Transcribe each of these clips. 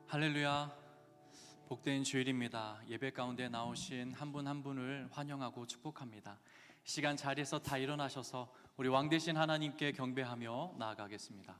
할렐루야. 복된 주일입니다. 예배 가운데 나오신 한 분 한 분을 환영하고 축복합니다. 시간 자리에서 다 일어나셔서 우리 왕 되신 하나님께 경배하며 나아가겠습니다.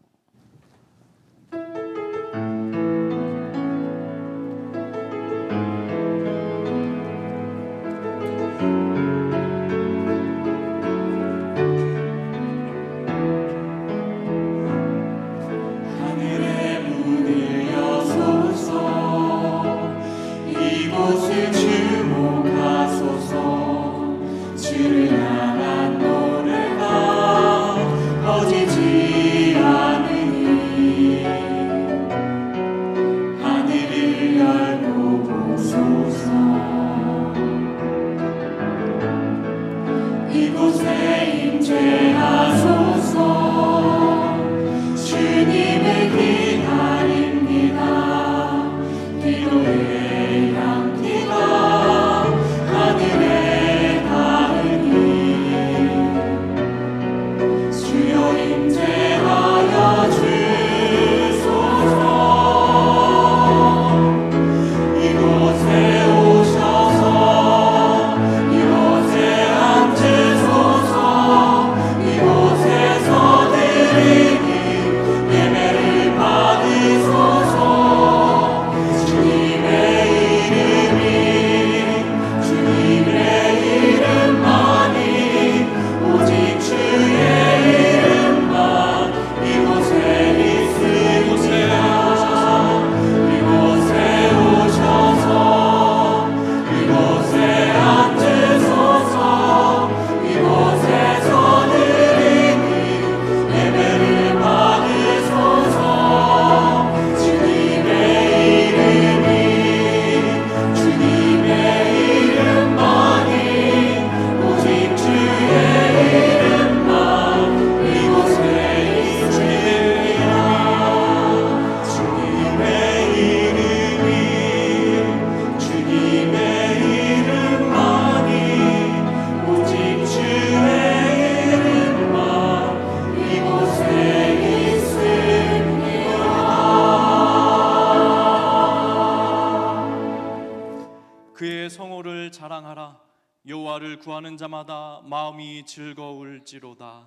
자랑하라. 여호와를 구하는 자마다 마음이 즐거울지로다.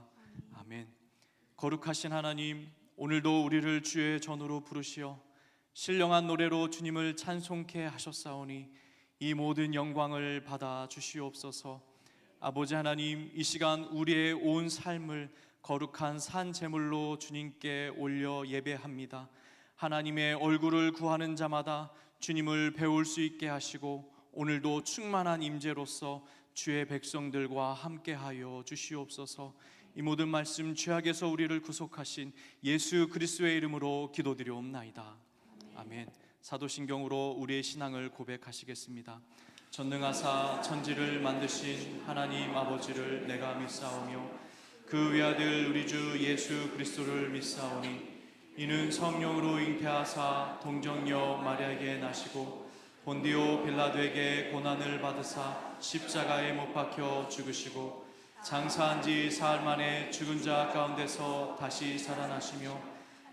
아멘. 거룩하신 하나님, 오늘도 우리를 주의 전으로 부르시어 신령한 노래로 주님을 찬송케 하셨사오니 이 모든 영광을 받아 주시옵소서. 아버지 하나님, 이 시간 우리의 온 삶을 거룩한 산 제물로 주님께 올려 예배합니다. 하나님의 얼굴을 구하는 자마다 주님을 배울 수 있게 하시고 오늘도 충만한 임재로서 주의 백성들과 함께하여 주시옵소서. 이 모든 말씀 죄악에서 우리를 구속하신 예수 그리스도의 이름으로 기도드리옵나이다. 아멘. 사도신경으로 우리의 신앙을 고백하시겠습니다. 전능하사 천지를 만드신 하나님 아버지를 내가 믿사오며 그 외아들 우리 주 예수 그리스도를 믿사오니 이는 성령으로 잉태하사 동정녀 마리아에게 나시고 본디오 빌라도에게 고난을 받으사 십자가에 못 박혀 죽으시고 장사한 지 사흘 만에 죽은 자 가운데서 다시 살아나시며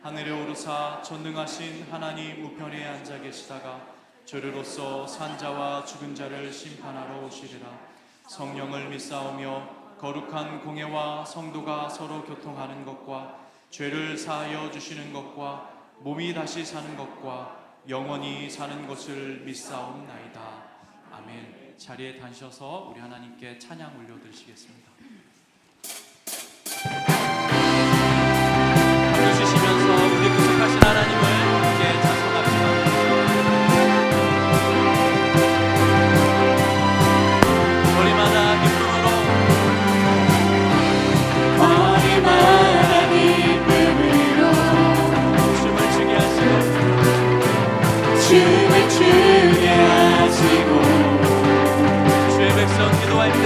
하늘에 오르사 전능하신 하나님 우편에 앉아 계시다가 저리로서 산자와 죽은 자를 심판하러 오시리라. 성령을 믿사오며 거룩한 공예와 성도가 서로 교통하는 것과 죄를 사하여 주시는 것과 몸이 다시 사는 것과 영원히 사는 것을 믿사옵나이다. 아멘. 자리에 앉으셔서 우리 하나님께 찬양 올려드리시겠습니다. 주시면서 우리 구속하신 하나님을 함께 찬송합니다. 거리마다 기쁨으로 춤을 추게 하시고 주의 백성 기도할 때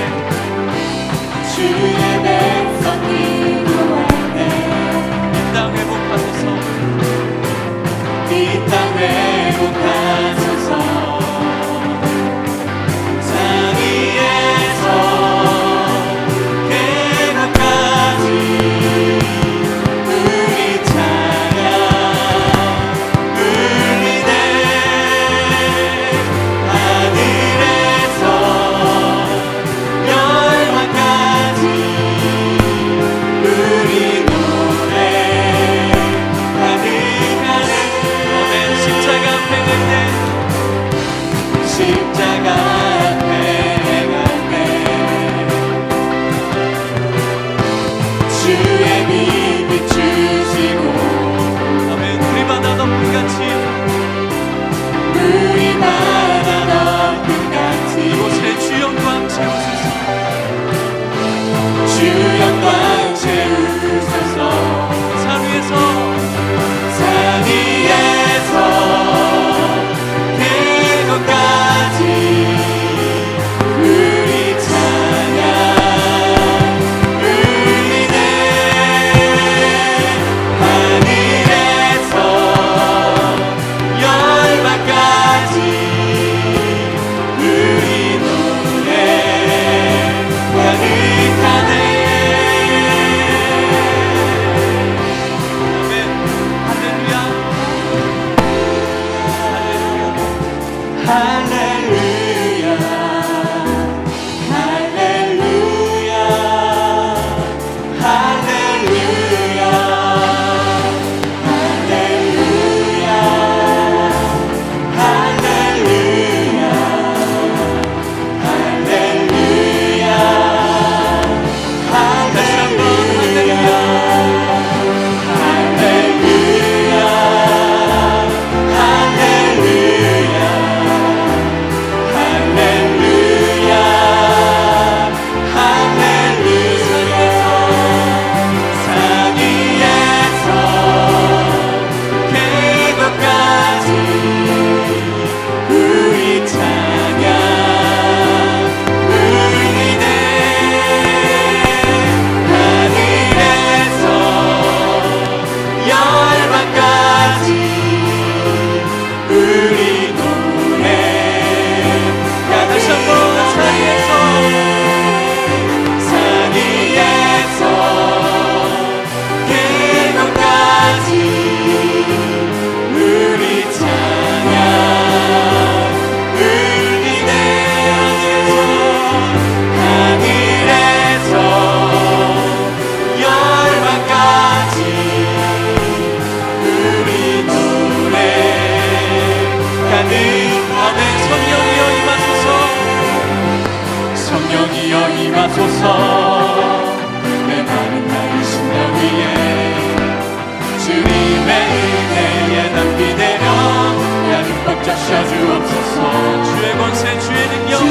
붙잡셔 주옵소서. 주의 권세 주의 능력 지금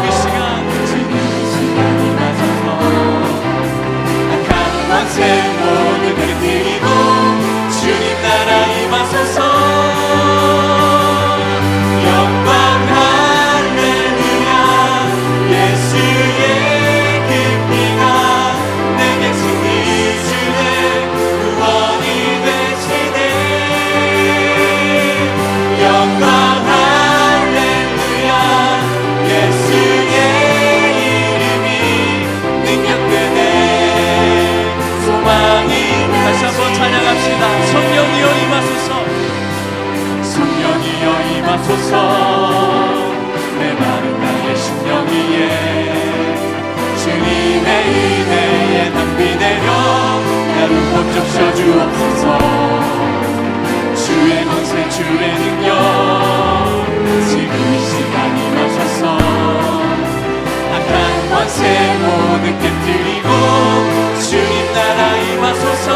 이 시간 임하소서. 악한 권세 모두 깨뜨리고 주님 나라 임하소서. 성령이여 임하소서. 성령이여 임하소서. 내 마음 나의 심령 위에 주님의 은혜에 담비 내려 나를 붙잡셔 주옵소서. 주의 권세 주의 능력 지금 이 시간 임하소서. 악한 권세 모두 깨뜨리고 주님 나라 임하소서.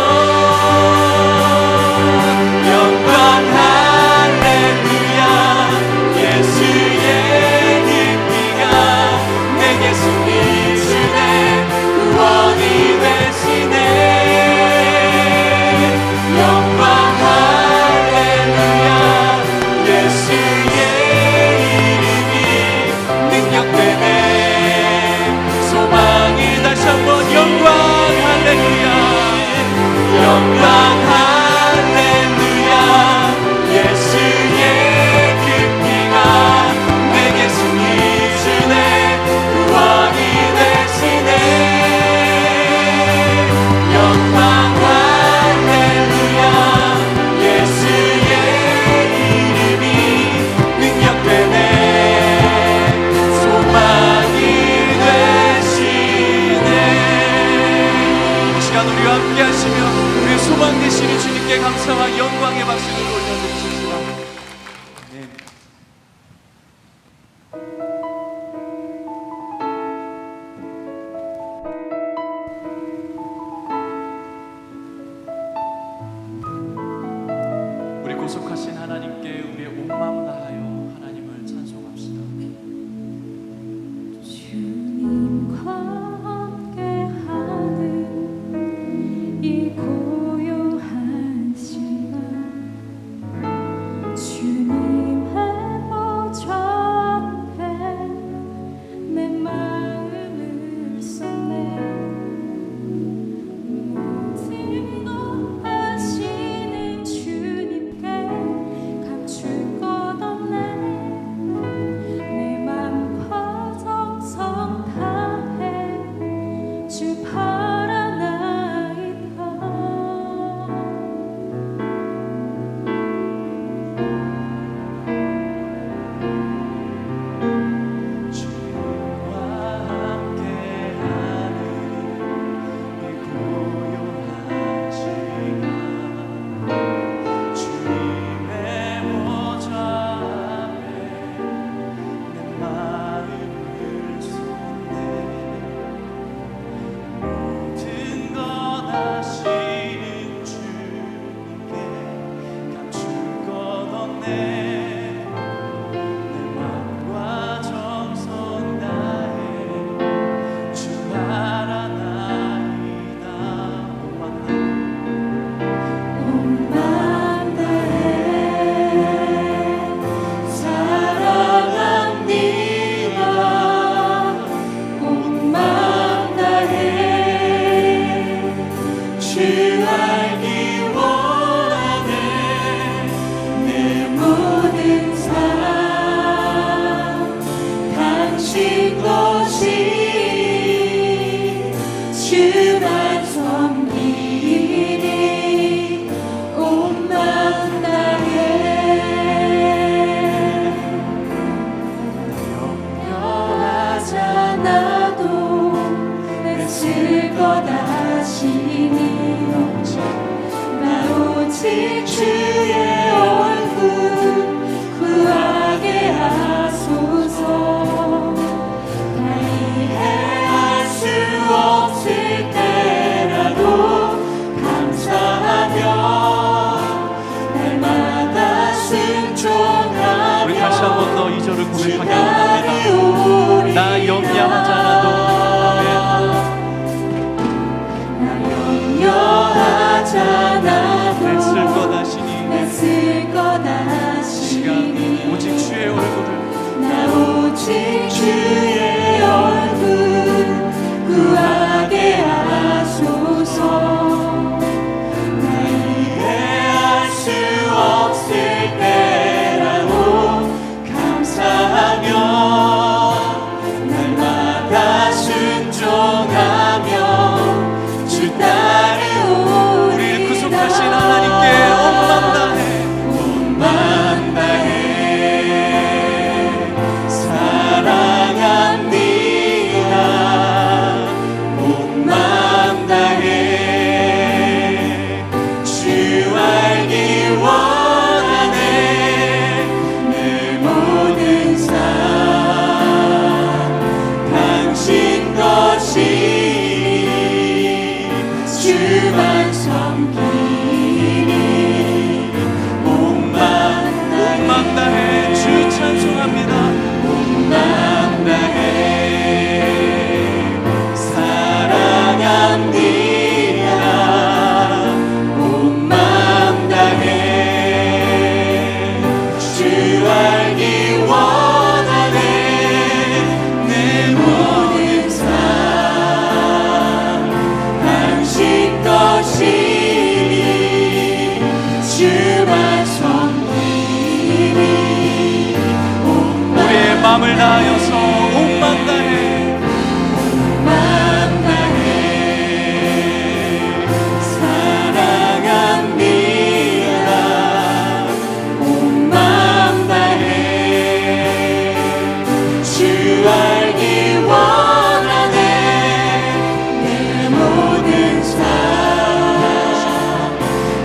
소망 되시는 주님께 감사와 영광의 박수를 올려드리십시다. 아멘. 우리 구속하신 하나님께 우리의 온 마음 다하여 하나님을 찬송합시다. 주님과 함께하는 이 고요한 시간 주님의 보좌 앞에 내 마음을 쏟네. 모든 것 아시는 주님께 감출 것 없네. 내 맘과 정성 다해 주 바라나이다. 주님과 함께하는 이 고요한 시간 주님의 보좌 앞에 내 마음을 쏟네. 모든 것 아시는 주님께 감출 것 없네. 내 맘과 정성 다해 주 바라나이다. 온 맘 다해 사랑합니다. 온 맘 다해 주 알기 원하네. 내 모든 삶 당신 것이 주만 섬기리. 온 맘 다해 염려하잖아도 애쓸 것 아시니 나 오직 주의 얼굴 구하게 하소서. 다 이해할 수 없을 때라도 감사하며 날마다 하잖아도 애쓸 것 하시니 애쓸 것 시간 하시니 오직 주의 얼굴을 나 오직 주의 얼굴 구하게 하소서. 나 이해할 수 없을 때라도 감사하며 날마다 순종하며 주 따르오리다. 우리를 구속하신 하나님께 온만 다해 온만 다해 사랑합니다. 온만 다해 주 알기 원하네. 내 모든 삶 당신 것이니 주만 섬기니 온만 다해 주 찬송합니다. 온만 다해 사랑합니다. 온만 다해 주 알기 원하네. 내 모든 삶 당신 것이니 주만 섬기니 우리의 마음을 다하여서 온만 다해 온만 다해 사랑합니다. 온만 다해 주 알기 원하네. 내 모든 삶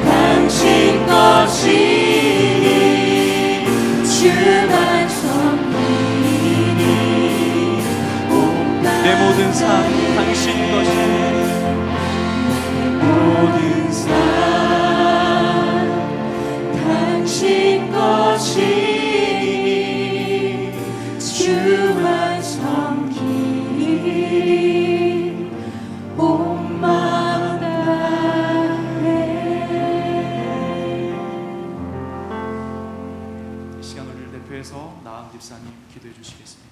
당신 것이니 주만 섬기니 내 모든 삶 당신 것이 모든 삶 당신 것이니 주만 섬기니 온만 다해. 이 시간 우리를 대표해서 나은 집사님 기도해 주시겠습니다.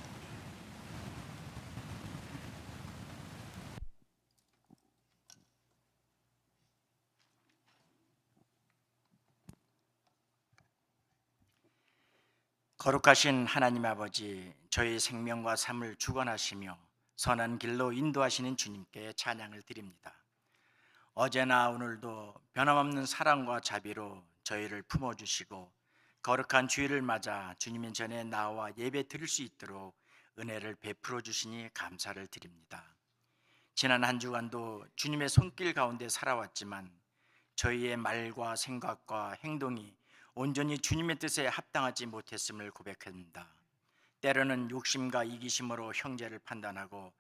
거룩하신 하나님 아버지, 저희 생명과 삶을 주관하시며 선한 길로 인도하시는 주님께 찬양을 드립니다. 어제나 오늘도 변함없는 사랑과 자비로 저희를 품어주시고 거룩한 주일을 맞아 주님 전에 나와 예배 드릴 수 있도록 은혜를 베풀어 주시니 감사를 드립니다. 지난 한 주간도 주님의 손길 가운데 살아왔지만 저희의 말과 생각과 행동이 온전히 주님의 뜻에 합당하지 못했음을 고백합니다. 때로는 욕심과 이기심으로 형제를 판단하고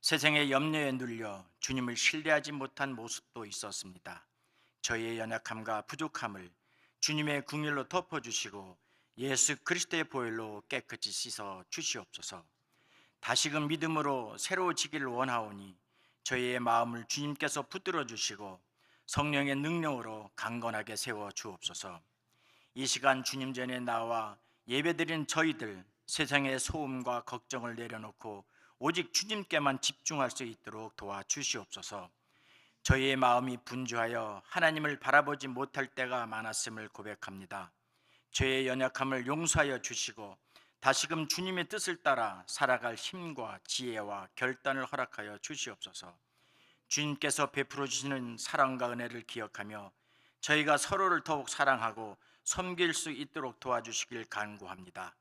세상의 염려에 눌려 주님을 신뢰하지 못한 모습도 있었습니다. 저희의 연약함과 부족함을 주님의 긍휼로 덮어주시고 예수 그리스도의 보혈로 깨끗이 씻어 주시옵소서. 다시금 믿음으로 새로워지기를 원하오니 저희의 마음을 주님께서 붙들어 주시고 성령의 능력으로 강건하게 세워 주옵소서. 이 시간 주님 전에 나와 예배드린 저희들 세상의 소음과 걱정을 내려놓고 오직 주님께만 집중할 수 있도록 도와주시옵소서. 저희의 마음이 분주하여 하나님을 바라보지 못할 때가 많았음을 고백합니다. 저의 연약함을 용서하여 주시고 다시금 주님의 뜻을 따라 살아갈 힘과 지혜와 결단을 허락하여 주시옵소서. 주님께서 베풀어 주시는 사랑과 은혜를 기억하며 저희가 서로를 더욱 사랑하고 섬길 수 있도록 도와주시길 간구합니다.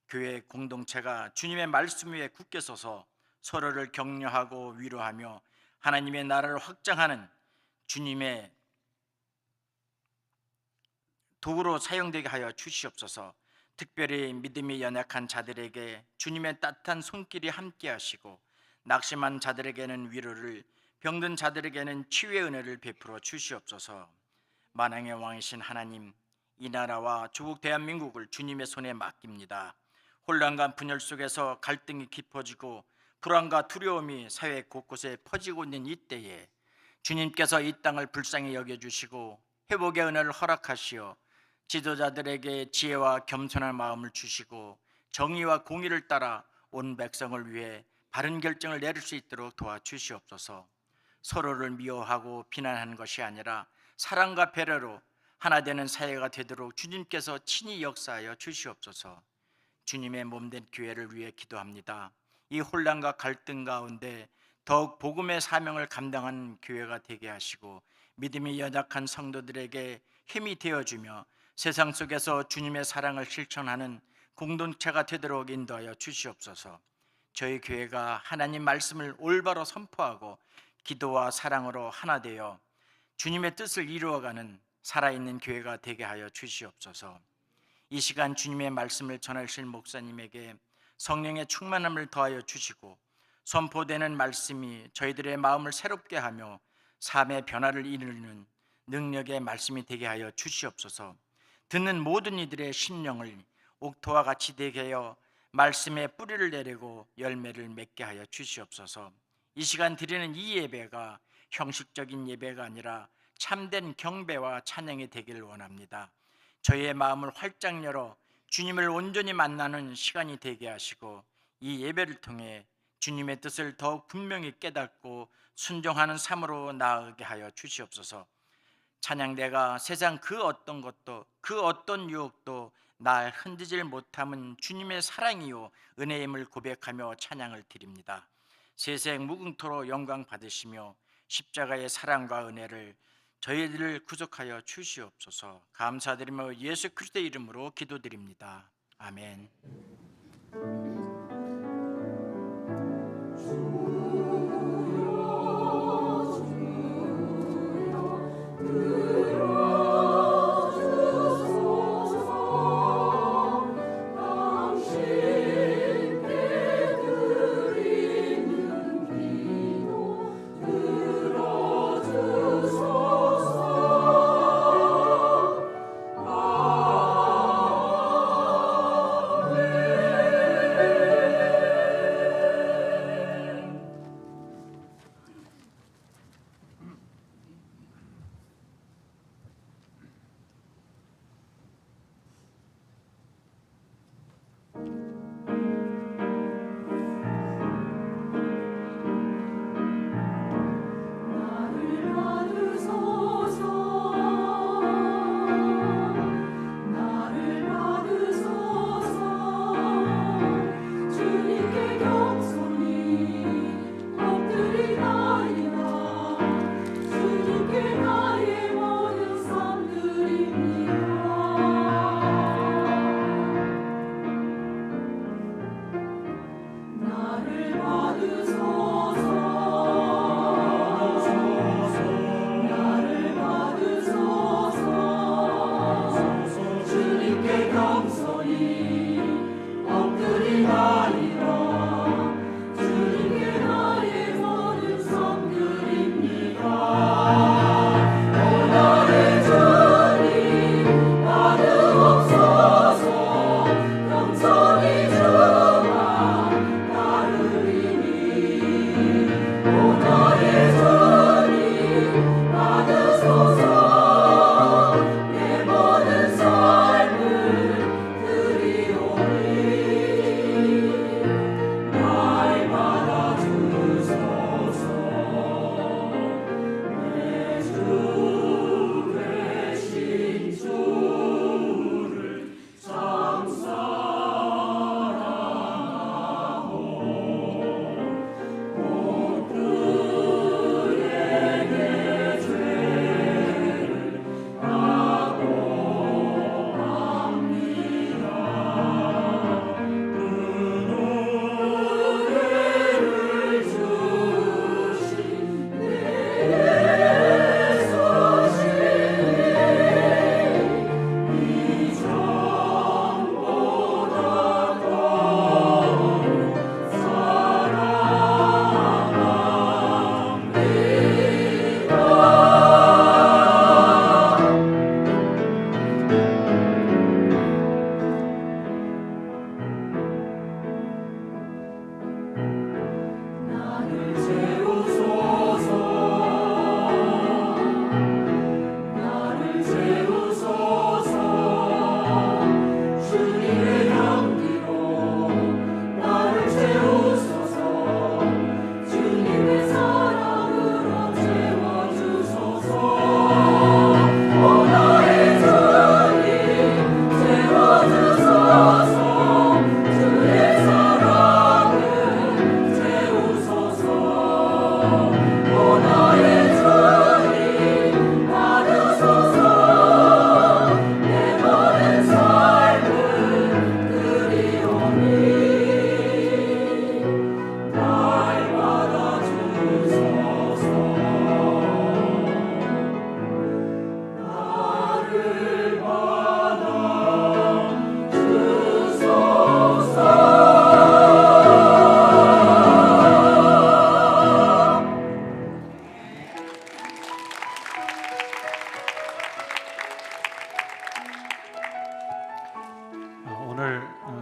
교회 공동체가 주님의 말씀 위에 굳게 서서 서로를 격려하고 위로하며 하나님의 나라를 확장하는 주님의 도구로 사용되게 하여 주시옵소서. 특별히 믿음이 연약한 자들에게 주님의 따뜻한 손길이 함께 하시고 낙심한 자들에게는 위로를, 병든 자들에게는 치유의 은혜를 베풀어 주시옵소서. 만왕의 왕이신 하나님, 이 나라와 조국 대한민국을 주님의 손에 맡깁니다. 혼란과 분열 속에서 갈등이 깊어지고 불안과 두려움이 사회 곳곳에 퍼지고 있는 이때에 주님께서 이 땅을 불쌍히 여겨주시고 회복의 은혜를 허락하시어 지도자들에게 지혜와 겸손한 마음을 주시고 정의와 공의를 따라 온 백성을 위해 바른 결정을 내릴 수 있도록 도와주시옵소서. 서로를 미워하고 비난하는 것이 아니라 사랑과 배려로 하나 되는 사회가 되도록 주님께서 친히 역사하여 주시옵소서. 주님의 몸된 교회를 위해 기도합니다. 이 혼란과 갈등 가운데 더욱 복음의 사명을 감당하는 교회가 되게 하시고 믿음이 연약한 성도들에게 힘이 되어주며 세상 속에서 주님의 사랑을 실천하는 공동체가 되도록 인도하여 주시옵소서. 저희 교회가 하나님 말씀을 올바로 선포하고 기도와 사랑으로 하나 되어 주님의 뜻을 이루어가는 살아있는 교회가 되게 하여 주시옵소서. 이 시간 주님의 말씀을 전하실 목사님에게 성령의 충만함을 더하여 주시고 선포되는 말씀이 저희들의 마음을 새롭게 하며 삶의 변화를 이루는 능력의 말씀이 되게 하여 주시옵소서. 듣는 모든 이들의 심령을 옥토와 같이 되게 하여 말씀의 뿌리를 내리고 열매를 맺게 하여 주시옵소서. 이 시간 드리는 이 예배가 형식적인 예배가 아니라 참된 경배와 찬양이 되기를 원합니다. 저희의 마음을 활짝 열어 주님을 온전히 만나는 시간이 되게 하시고 이 예배를 통해 주님의 뜻을 더욱 분명히 깨닫고 순종하는 삶으로 나아가게 하여 주시옵소서. 찬양대가 세상 그 어떤 것도 그 어떤 유혹도 날 흔들질 못함은 주님의 사랑이요 은혜임을 고백하며 찬양을 드립니다. 세생 무궁토로 영광 받으시며 십자가의 사랑과 은혜를 저희들을 구속하여 주시옵소서. 감사드리며 예수 그리스도의 이름으로 기도드립니다. 아멘.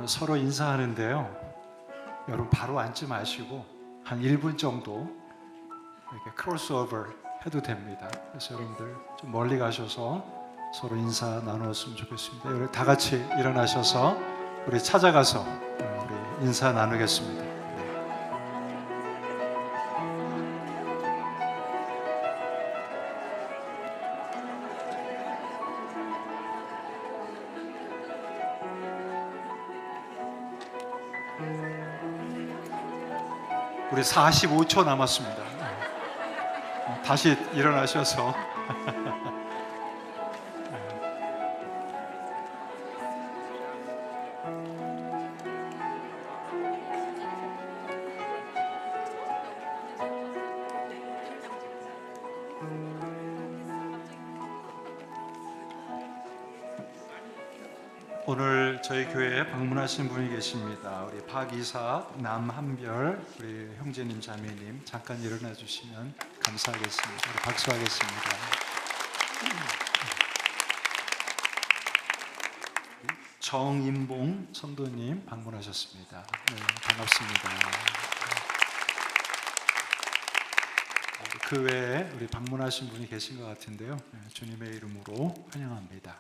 서로 인사하는데요. 여러분 바로 앉지 마시고 한 1분 정도 이렇게 크로스오버 해도 됩니다. 그래서 여러분들 좀 멀리 가셔서 서로 인사 나누었으면 좋겠습니다. 여러분 다 같이 일어나셔서 우리 찾아가서 우리 인사 나누겠습니다. 네. 우리 45초 남았습니다. 다시 일어나셔서 오늘 저희 교회에 방문하신 분이 계십니다. 우리 박이사, 남한별, 우리 형제님, 자매님 잠깐 일어나 주시면 감사하겠습니다. 우리 박수하겠습니다. 정인봉 성도님 방문하셨습니다. 네, 반갑습니다. 그 외에 우리 방문하신 분이 계신 것 같은데요. 주님의 이름으로 환영합니다.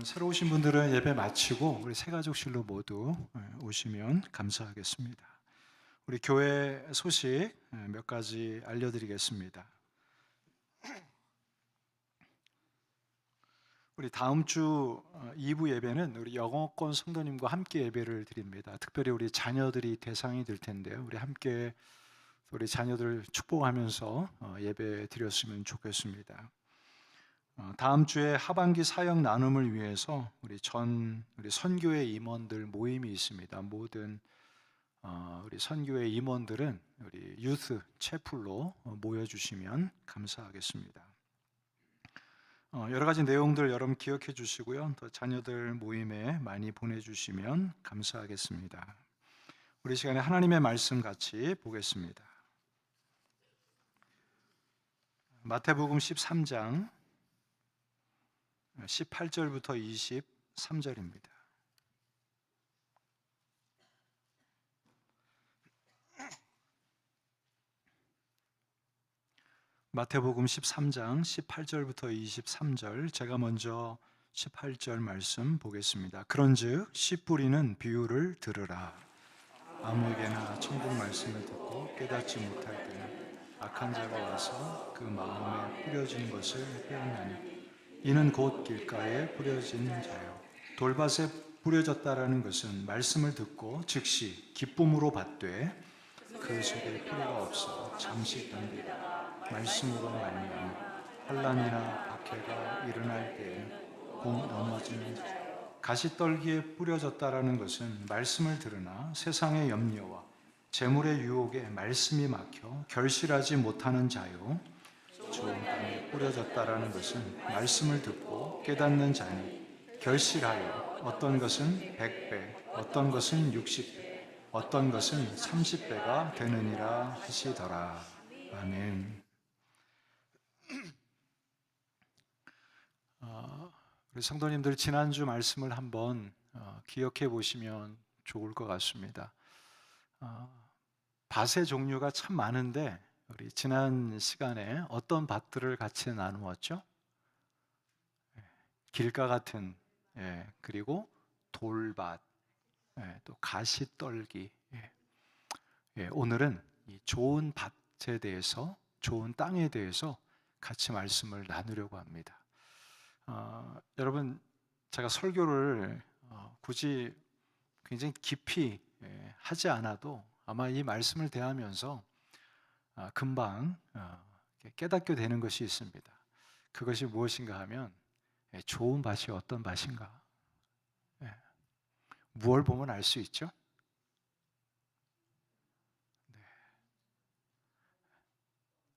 새로 오신 분들은 예배 마치고 우리 새가족실로 모두 오시면 감사하겠습니다. 우리 교회 소식 몇 가지 알려드리겠습니다. 우리 다음 주 2부 예배는 우리 영어권 성도님과 함께 예배를 드립니다. 특별히 우리 자녀들이 대상이 될 텐데요. 우리 함께 우리 자녀들 축복하면서 예배 드렸으면 좋겠습니다. 다음 주에 하반기 사역 나눔을 위해서 우리 선교회 임원들 모임이 있습니다. 모든 우리 선교회 임원들은 우리 유스 채플로 모여주시면 감사하겠습니다. 여러 가지 내용들 여러분 기억해 주시고요. 또 자녀들 모임에 많이 보내주시면 감사하겠습니다. 우리 시간에 하나님의 말씀 같이 보겠습니다. 마태복음 13장 18절부터 23절입니다. 마태복음 13장 18절부터 23절, 제가 먼저 18절 말씀 보겠습니다. 그런즉 씨 뿌리는 비유를 들으라. 아무에게나 천국 말씀을 듣고 깨닫지 못할 때는 악한 자가 와서 그 마음에 뿌려진 것을 빼앗나니 이는 곧 길가에 뿌려진 자요 돌밭에 뿌려졌다라는 것은 말씀을 듣고 즉시 기쁨으로 받되 그 속에 뿌리가 없어 잠시 던지다 말씀으로 말미암아 환난이나 박해가 일어날 때에는 곧 넘어지는 자. 가시떨기에 뿌려졌다라는 것은 말씀을 들으나 세상의 염려와 재물의 유혹에 말씀이 막혀 결실하지 못하는 자요 좋은 땅에 뿌려졌다라는 것은 말씀을 듣고 깨닫는 자니 결실하여 어떤 것은 100배, 어떤 것은 60배, 어떤 것은 30배가 되느니라 하시더라. 아멘. 우리 성도님들 지난주 말씀을 한번 기억해 보시면 좋을 것 같습니다. 밭의 종류가 참 많은데 우리 지난 시간에 어떤 밭들을 같이 나누었죠? 길가 같은, 그리고 돌밭, 또 가시떨기. 오늘은 이 좋은 밭에 대해서, 좋은 땅에 대해서 같이 말씀을 나누려고 합니다. 여러분, 제가 설교를 굳이 굉장히 깊이 하지 않아도 아마 이 말씀을 대하면서 금방 깨닫게 되는 것이 있습니다. 그것이 무엇인가 하면 좋은 밭이 어떤 밭인가? 무엇을 보면 알 수 있죠?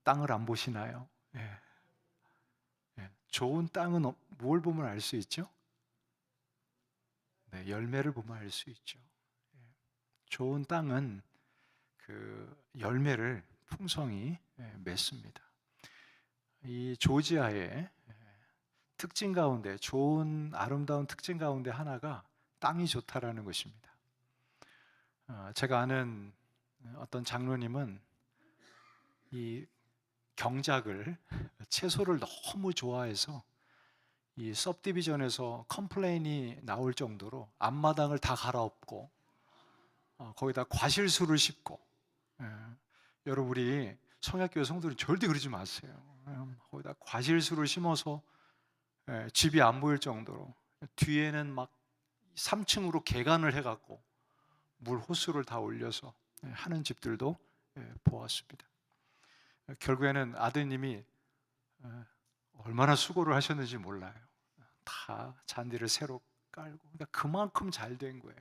땅을 안 보시나요? 좋은 땅은 뭘 보면 알 수 있죠? 열매를 보면 알 수 있죠. 좋은 땅은 그 열매를 풍성히 맺습니다. 이 조지아의 특징 가운데, 좋은 아름다운 특징 가운데 하나가 땅이 좋다라는 것입니다. 제가 아는 어떤 장로님은 이 경작을, 채소를 너무 좋아해서 이 सब디비전에서 컴플레인이 나올 정도로 앞마당을 다 갈아엎고 거기다 과실수를 심고, 여러분 우리 성약교회 성도들은 절대 그러지 마세요. 거기다 과실수를 심어서 집이 안 보일 정도로 뒤에는 막 3층으로 개간을 해갖고 물 호수를 다 올려서 하는 집들도 보았습니다. 결국에는 아드님이 얼마나 수고를 하셨는지 몰라요. 다 잔디를 새로 깔고, 그러니까 그만큼 잘 된 거예요.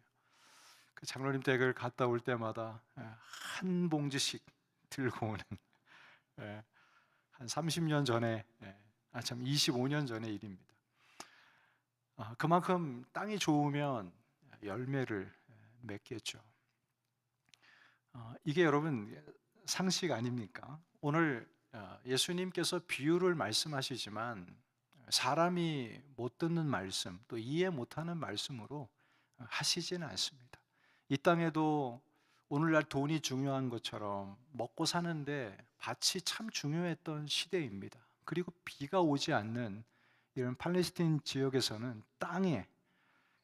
그 장로님 댁을 갔다 올 때마다 한 봉지씩 들고 오는, 한 30년 전에, 25년 전의 일입니다. 그만큼 땅이 좋으면 열매를 맺겠죠. 이게 여러분 상식 아닙니까? 오늘 예수님께서 비유를 말씀하시지만 사람이 못 듣는 말씀, 또 이해 못하는 말씀으로 하시지는 않습니다. 이 땅에도 오늘날 돈이 중요한 것처럼 먹고 사는데 밭이 참 중요했던 시대입니다. 그리고 비가 오지 않는 이런 팔레스타인 지역에서는 땅의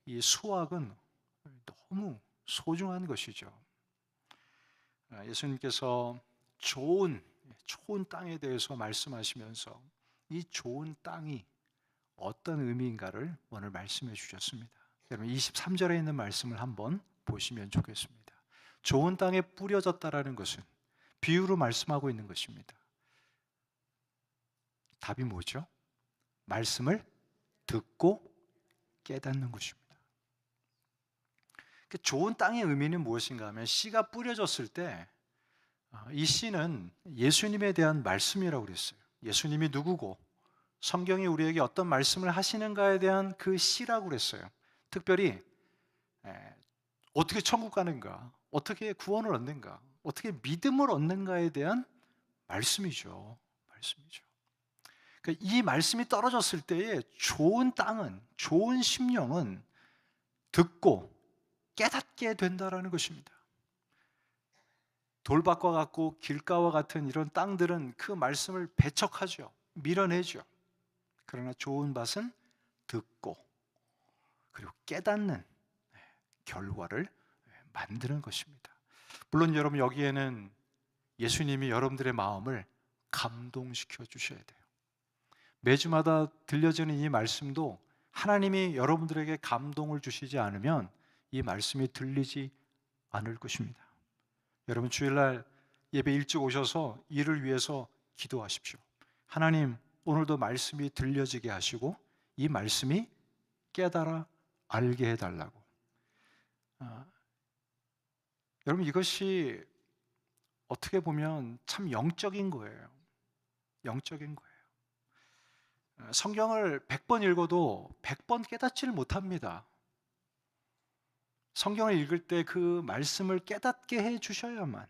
이 수확은 너무 소중한 것이죠. 예수님께서 좋은 땅에 대해서 말씀하시면서 이 좋은 땅이 어떤 의미인가를 오늘 말씀해 주셨습니다. 여러분 23절에 있는 말씀을 한번 보시면 좋겠습니다. 좋은 땅에 뿌려졌다라는 것은 비유로 말씀하고 있는 것입니다. 답이 뭐죠? 말씀을 듣고 깨닫는 것입니다. 좋은 땅의 의미는 무엇인가 하면 씨가 뿌려졌을 때 이 씨는 예수님에 대한 말씀이라고 그랬어요. 예수님이 누구고 성경이 우리에게 어떤 말씀을 하시는가에 대한 그 씨라고 그랬어요. 특별히 어떻게 천국 가는가, 어떻게 구원을 얻는가, 어떻게 믿음을 얻는가에 대한 말씀이죠. 그러니까 이 말씀이 떨어졌을 때에 좋은 땅은, 좋은 심령은 듣고 깨닫게 된다라는 것입니다. 돌밭과 같고 길가와 같은 이런 땅들은 그 말씀을 배척하죠. 밀어내죠. 그러나 좋은 밭은 듣고 그리고 깨닫는 결과를 만드는 것입니다. 물론 여러분 여기에는 예수님이 여러분들의 마음을 감동시켜 주셔야 돼요. 매주마다 들려지는 이 말씀도 하나님이 여러분들에게 감동을 주시지 않으면 이 말씀이 들리지 않을 것입니다. 여러분 주일날 예배 일찍 오셔서 이를 위해서 기도하십시오. 하나님 오늘도 말씀이 들려지게 하시고 이 말씀이 깨달아 알게 해달라고. 여러분 이것이 어떻게 보면 참 영적인 거예요. 영적인 거예요. 성경을 100번 읽어도 100번 깨닫지를 못합니다. 성경을 읽을 때 그 말씀을 깨닫게 해 주셔야만,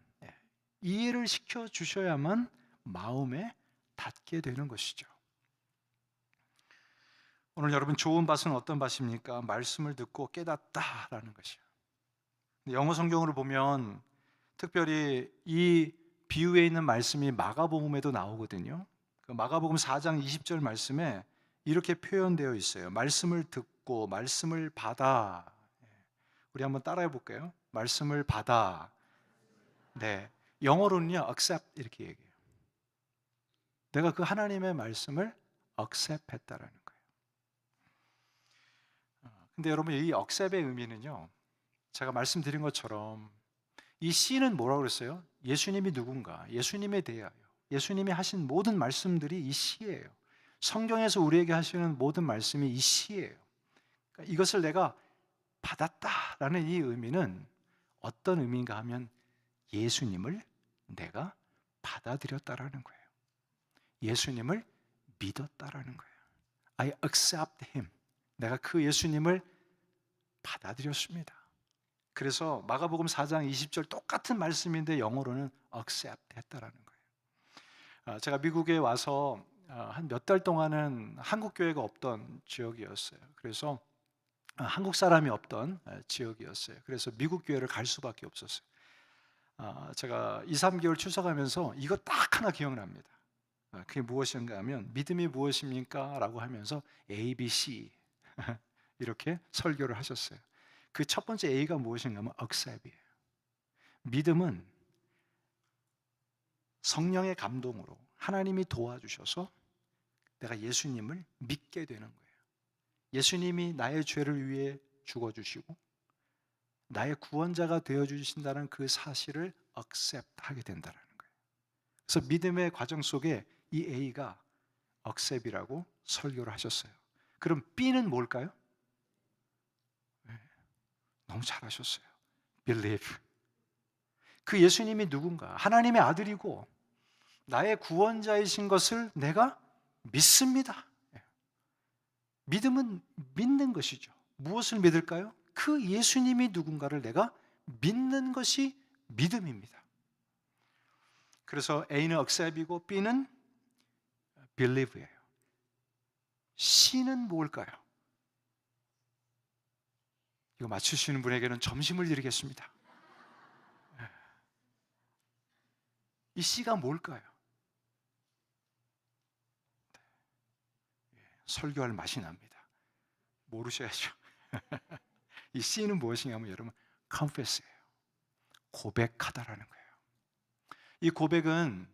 이해를 시켜 주셔야만 마음에 닿게 되는 것이죠. 오늘 여러분 좋은 밭은 어떤 밭입니까? 말씀을 듣고 깨닫다라는 것이요. 영어 성경으로 보면 특별히 이 비유에 있는 말씀이 마가복음에도 나오거든요. 그 마가복음 4장 20절 말씀에 이렇게 표현되어 있어요. 말씀을 듣고 말씀을 받아. 우리 한번 따라해 볼까요? 말씀을 받아. 네, 영어로는요 accept 이렇게 얘기해요. 내가 그 하나님의 말씀을 accept 했다라는 거예요. 근데 여러분 이 accept의 의미는요, 제가 말씀드린 것처럼 이 씨는 뭐라고 그랬어요? 예수님이 누군가, 예수님에 대하여 예수님이 하신 모든 말씀들이 이 씨예요. 성경에서 우리에게 하시는 모든 말씀이 이 씨예요. 그러니까 이것을 내가 받았다라는 이 의미는 어떤 의미인가 하면 예수님을 내가 받아들였다라는 거예요. 예수님을 믿었다라는 거예요. I accept him. 내가 그 예수님을 받아들였습니다. 그래서 마가복음 4장 20절 똑같은 말씀인데 영어로는 accept 했다라는 거예요. 제가 미국에 와서 한 몇 달 동안은 한국 교회가 없던 지역이었어요. 그래서 한국 사람이 없던 지역이었어요. 그래서 미국 교회를 갈 수밖에 없었어요. 제가 2, 3개월 추석하면서 이거 딱 하나 기억납니다. 그게 무엇인가 하면 믿음이 무엇입니까? 라고 하면서 A, B, C 이렇게 설교를 하셨어요. 그 첫 번째 A가 무엇인가 하면 accept이에요. 믿음은 성령의 감동으로 하나님이 도와주셔서 내가 예수님을 믿게 되는 거예요. 예수님이 나의 죄를 위해 죽어주시고 나의 구원자가 되어주신다는 그 사실을 accept하게 된다는 거예요. 그래서 믿음의 과정 속에 이 A가 accept이라고 설교를 하셨어요. 그럼 B는 뭘까요? 너무 잘하셨어요. believe. 그 예수님이 누군가? 하나님의 아들이고 나의 구원자이신 것을 내가 믿습니다. 믿음은 믿는 것이죠. 무엇을 믿을까요? 그 예수님이 누군가를 내가 믿는 것이 믿음입니다. 그래서 A는 accept이고 B는 believe예요. C는 뭘까요? 이거 맞추시는 분에게는 점심을 드리겠습니다. 이 C가 뭘까요? 설교할 맛이 납니다. 모르셔야죠. 이 C는 무엇이냐면 여러분 confess예요. 고백하다라는 거예요. 이 고백은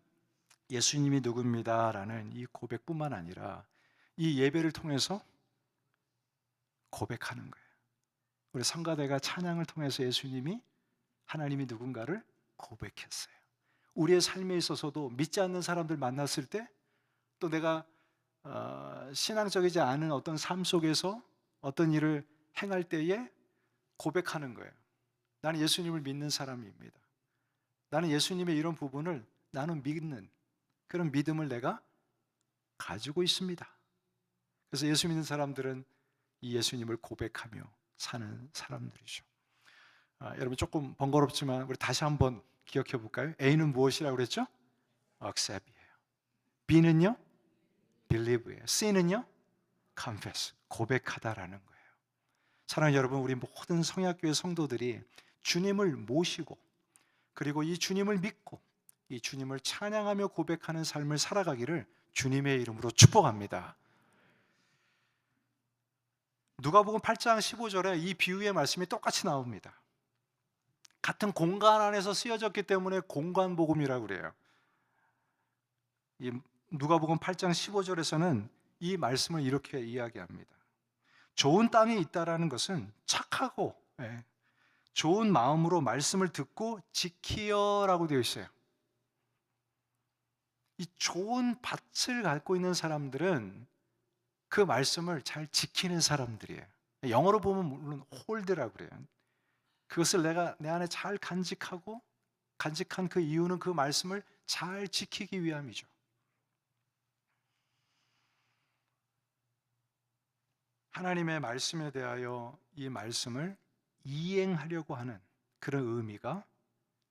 예수님이 누굽니다라는 이 고백뿐만 아니라 이 예배를 통해서 고백하는 거예요. 우리 성가대가 찬양을 통해서 예수님이 하나님이 누군가를 고백했어요. 우리의 삶에 있어서도 믿지 않는 사람들 만났을 때 또 내가 신앙적이지 않은 어떤 삶 속에서 어떤 일을 행할 때에 고백하는 거예요. 나는 예수님을 믿는 사람입니다. 나는 예수님의 이런 부분을 나는 믿는 그런 믿음을 내가 가지고 있습니다. 그래서 예수 믿는 사람들은 이 예수님을 고백하며 사는 사람들이죠. 여러분 조금 번거롭지만 우리 다시 한번 기억해 볼까요? A는 무엇이라고 그랬죠? accept이에요. B는요? believe예요. C는요? confess, 고백하다라는 거예요. 사랑하는 여러분, 우리 모든 성약교회 성도들이 주님을 모시고 그리고 이 주님을 믿고 이 주님을 찬양하며 고백하는 삶을 살아가기를 주님의 이름으로 축복합니다. 누가복음 8장 15절에 이 비유의 말씀이 똑같이 나옵니다. 같은 공간 안에서 쓰여졌기 때문에 공간복음이라고 그래요. 이 누가복음 8장 15절에서는 이 말씀을 이렇게 이야기합니다. 좋은 땅이 있다라는 것은 착하고 좋은 마음으로 말씀을 듣고 지키어라고 되어 있어요. 이 좋은 밭을 갖고 있는 사람들은 그 말씀을 잘 지키는 사람들이에요. 영어로 보면 물론 홀드라고 그래요. 그것을 내가 내 안에 잘 간직한 그 이유는 그 말씀을 잘 지키기 위함이죠. 하나님의 말씀에 대하여 이 말씀을 이행하려고 하는 그런 의미가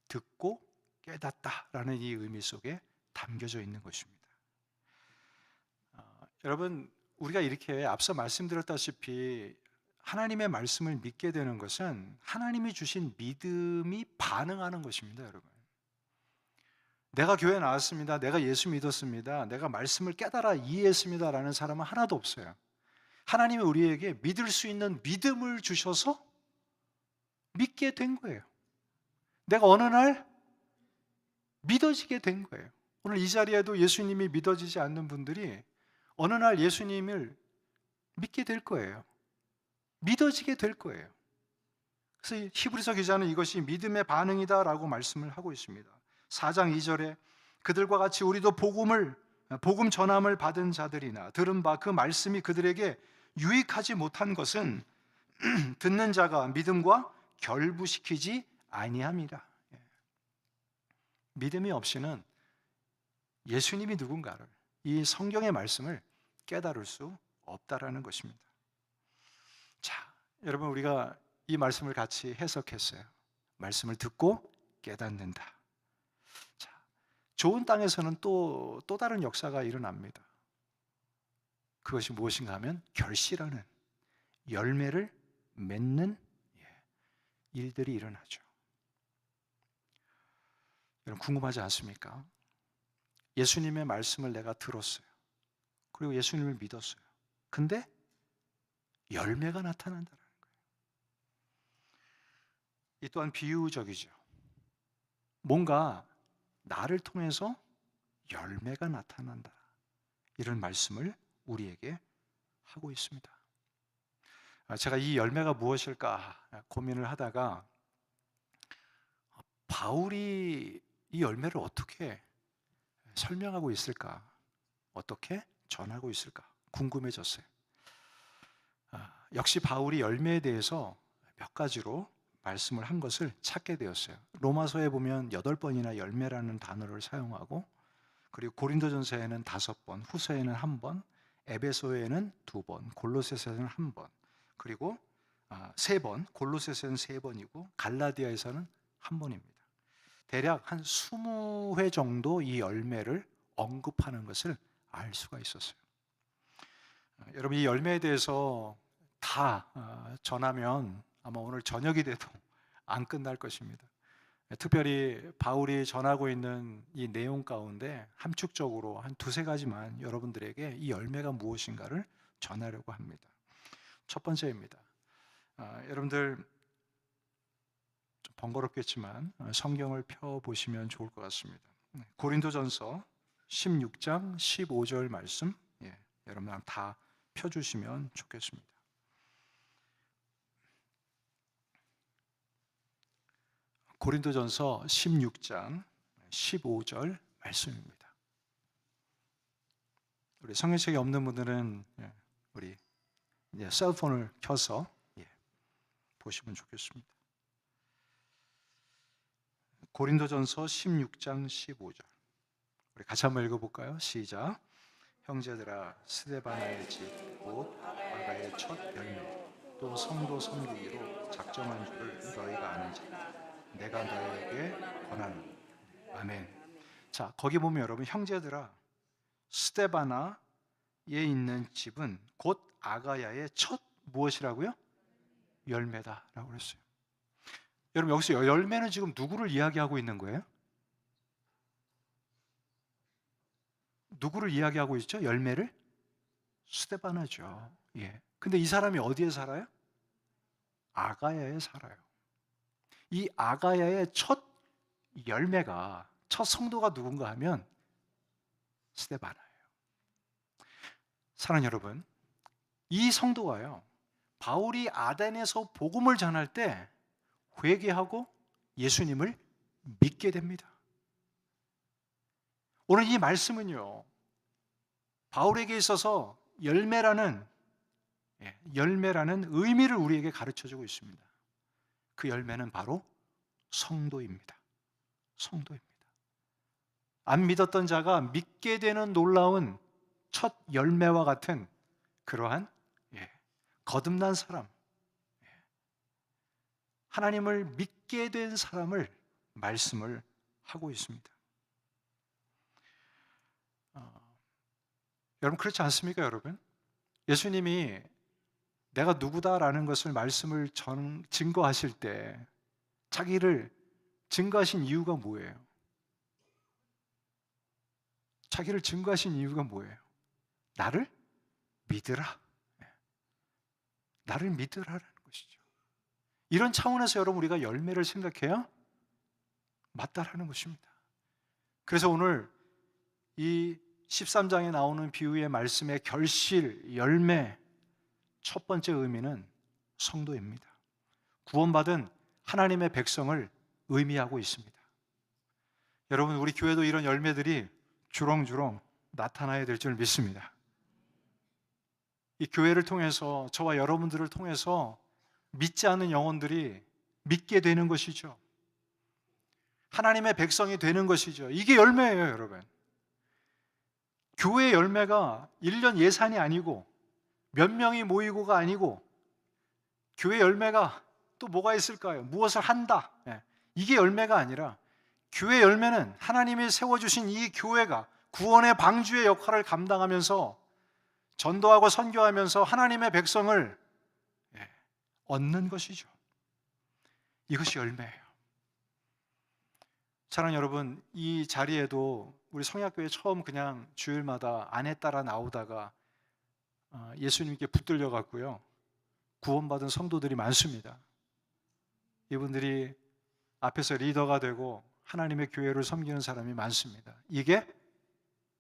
듣고 깨닫다라는 이 의미 속에 담겨져 있는 것입니다. 여러분, 우리가 이렇게 앞서 말씀드렸다시피 하나님의 말씀을 믿게 되는 것은 하나님이 주신 믿음이 반응하는 것입니다. 여러분, 내가 교회 나왔습니다, 내가 예수 믿었습니다, 내가 말씀을 깨달아 이해했습니다 라는 사람은 하나도 없어요. 하나님이 우리에게 믿을 수 있는 믿음을 주셔서 믿게 된 거예요. 내가 어느 날 믿어지게 된 거예요. 오늘 이 자리에도 예수님이 믿어지지 않는 분들이 어느 날 예수님을 믿게 될 거예요. 믿어지게 될 거예요. 그래서 히브리서 기자는 이것이 믿음의 반응이다 라고 말씀을 하고 있습니다. 4장 2절에 그들과 같이 우리도 복음 전함을 받은 자들이나 들은 바 그 말씀이 그들에게 유익하지 못한 것은 듣는 자가 믿음과 결부시키지 아니함이라. 믿음이 없이는 예수님이 누군가를, 이 성경의 말씀을 깨달을 수 없다라는 것입니다. 자, 여러분, 우리가 이 말씀을 같이 해석했어요. 말씀을 듣고 깨닫는다. 자, 좋은 땅에서는 또 다른 역사가 일어납니다. 그것이 무엇인가 하면 결실하는, 열매를 맺는 일들이 일어나죠. 여러분 궁금하지 않습니까? 예수님의 말씀을 내가 들었어요. 그리고 예수님을 믿었어요. 근데 열매가 나타난다는 거예요. 이 또한 비유적이죠. 뭔가 나를 통해서 열매가 나타난다. 이런 말씀을 우리에게 하고 있습니다. 제가 이 열매가 무엇일까 고민을 하다가 바울이 이 열매를 어떻게 설명하고 있을까? 어떻게 전하고 있을까? 궁금해졌어요. 역시 바울이 열매에 대해서 몇 가지로 말씀을 한 것을 찾게 되었어요. 로마서에 보면 8번이나 열매라는 단어를 사용하고, 그리고 고린도전서에는 5번, 후서에는 1번, 에베소에는 2번, 골로새서에는 1번, 그리고 3번, 골로새서에는 3번이고 갈라디아에서는 1번입니다. 대략 한 20회 정도 이 열매를 언급하는 것을 알 수가 있었어요. 여러분, 이 열매에 대해서 다 전하면 아마 오늘 저녁이 돼도 안 끝날 것입니다. 특별히 바울이 전하고 있는 이 내용 가운데 함축적으로 한 2-3가지만 여러분들에게 이 열매가 무엇인가를 전하려고 합니다. 첫 번째입니다. 여러분들 좀 번거롭겠지만 성경을 펴보시면 좋을 것 같습니다. 고린도전서 16장 15절 말씀, 여러분 다 펴주시면 좋겠습니다. 고린도전서 16장 15절 말씀입니다. 우리 성경책이 없는 분들은 우리 셀폰을 켜서 보시면 좋겠습니다. 고린도전서 16장 15절, 우리 같이 한번 읽어볼까요? 시작. 형제들아, 스데바나의 집 곧 아가의 첫 열매 또 성도 섬기기로 작정한 줄을 너희가 아는지 내가 너희에게 권하노니. 아멘. 자, 거기 보면 여러분, 형제들아, 스데바나에 있는 집은 곧 아가야의 첫 무엇이라고요? 열매다라고 그랬어요. 여러분, 여기서 열매는 지금 누구를 이야기하고 있는 거예요? 누구를 이야기하고 있죠? 열매를? 스데바나죠. 근데 이 사람이 어디에 살아요? 아가야에 살아요. 이 아가야의 첫 열매가, 첫 성도가 누군가 하면 스데바나예요. 사랑하는 여러분, 이 성도가요, 바울이 아덴에서 복음을 전할 때 회개하고 예수님을 믿게 됩니다. 오늘 이 말씀은요, 바울에게 있어서 열매라는 의미를 우리에게 가르쳐주고 있습니다. 그 열매는 바로 성도입니다. 성도입니다. 안 믿었던 자가 믿게 되는 놀라운 첫 열매와 같은 그러한 거듭난 사람, 하나님을 믿게 된 사람을 말씀을 하고 있습니다. 여러분, 그렇지 않습니까, 여러분? 예수님이 내가 누구다라는 것을 말씀을 증거하실 때 자기를 증거하신 이유가 뭐예요? 자기를 증거하신 이유가 뭐예요? 나를 믿으라. 나를 믿으라라는 것이죠. 이런 차원에서 여러분, 우리가 열매를 생각해야 맞다라는 것입니다. 그래서 오늘 이 13장에 나오는 비유의 말씀의 결실, 열매, 첫 번째 의미는 성도입니다. 구원받은 하나님의 백성을 의미하고 있습니다. 여러분, 우리 교회도 이런 열매들이 주렁주렁 나타나야 될 줄 믿습니다. 이 교회를 통해서, 저와 여러분들을 통해서 믿지 않는 영혼들이 믿게 되는 것이죠. 하나님의 백성이 되는 것이죠. 이게 열매예요, 여러분. 교회 열매가 1년 예산이 아니고 몇 명이 모이고가 아니고, 교회 열매가 또 뭐가 있을까요? 무엇을 한다. 이게 열매가 아니라, 교회 열매는 하나님이 세워주신 이 교회가 구원의 방주의 역할을 감당하면서 전도하고 선교하면서 하나님의 백성을 얻는 것이죠. 이것이 열매예요. 사랑하는 여러분, 이 자리에도 우리 성약교회 처음 그냥 주일마다 아내 따라 나오다가 예수님께 붙들려 갔고요, 구원받은 성도들이 많습니다. 이분들이 앞에서 리더가 되고 하나님의 교회를 섬기는 사람이 많습니다. 이게